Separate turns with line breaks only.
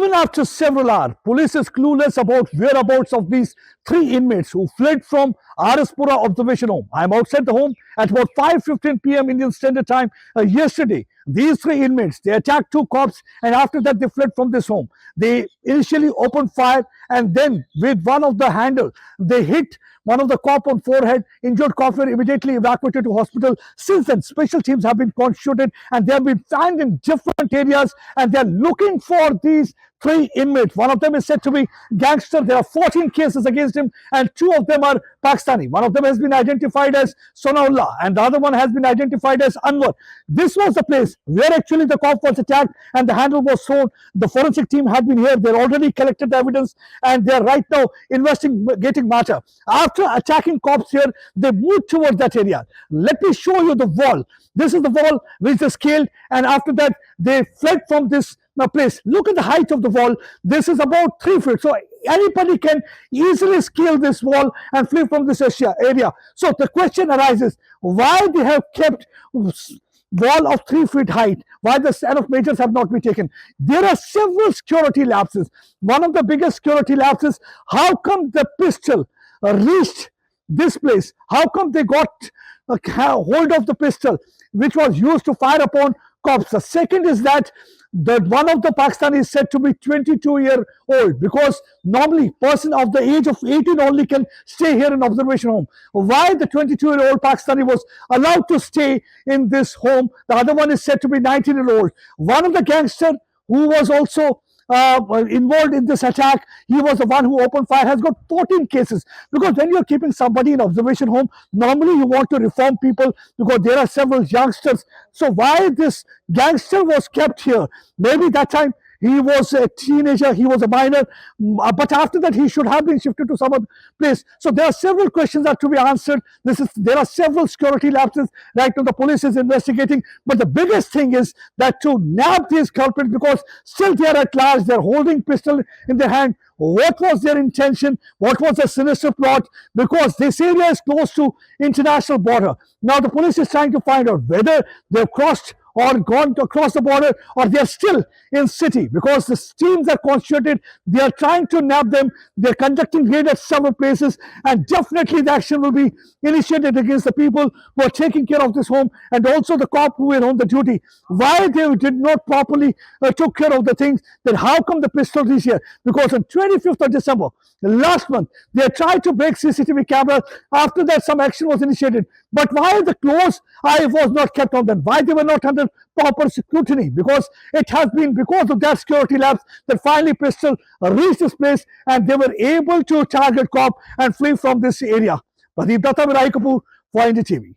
Even after several hours, police is clueless about whereabouts of these three inmates who fled from RS Pura observation home. I am outside the home at about 5:15 p.m. Indian Standard Time yesterday. These three inmates, they attacked two cops, and after that they fled from this home. They initially opened fire, and then with one of the handle, they hit one of the cop on forehead. Injured cops were immediately evacuated to hospital. Since then, special teams have been constituted and they have been found in different areas, and they are looking for these three inmates. One of them is said to be gangster. There are 14 cases against him, and two of them are Pakistani. One of them has been identified as Sana-ullah, and the other one has been identified as Anwar. This was the place where actually the cop was attacked and the handle was thrown. The forensic team had been here. They already collected the evidence and they are right now investigating matter. After attacking cops here, they moved towards that area. Let me show you the wall. This is the wall which is scaled, and after that they fled from this place. Look at the height of the wall. This is about 3 feet. So anybody can easily scale this wall and flee from this area. So the question arises, why they have kept wall of 3 feet height? Why the set of measures have not been taken? There are several security lapses. One of the biggest security lapses, how come the pistol reached this place? How come they got hold of the pistol which was used to fire upon cops? The second is that one of the Pakistanis is said to be 22-year-old, because normally person of the age of 18 only can stay here in observation home. Why the 22-year-old Pakistani was allowed to stay in this home? The other one is said to be 19-year-old. One of the gangster who was also involved in this attack, he was the one who opened fire, has got 14 cases. Because when you're keeping somebody in observation home, normally you want to reform people because there are several youngsters. So why this gangster was kept here? Maybe that time he was a teenager, he was a minor, but after that he should have been shifted to some other place. So there are several questions that have to be answered. There are several security lapses. Right now the police is investigating, but the biggest thing is that to nab these culprits, because still they are at large, they are holding pistol in their hand. What was their intention? What was the sinister plot? Because this area is close to international border. Now the police is trying to find out whether they've crossed or gone across the border, or they are still in city, because the teams are constituted. They are trying to nab them. They are conducting raid at several places, and definitely the action will be initiated against the people who are taking care of this home, and also the cop who were on the duty. Why they did not properly took care of the things? Then how come the pistol is here? Because on 25th of December last month they tried to break CCTV cameras. After that some action was initiated, but why the close eye was not kept on them? Why they were not under proper scrutiny? Because it has been because of that security lapse that finally pistol reached this place and they were able to target cop and flee from this area. Pradeep Datta, Kapoor for NDTV.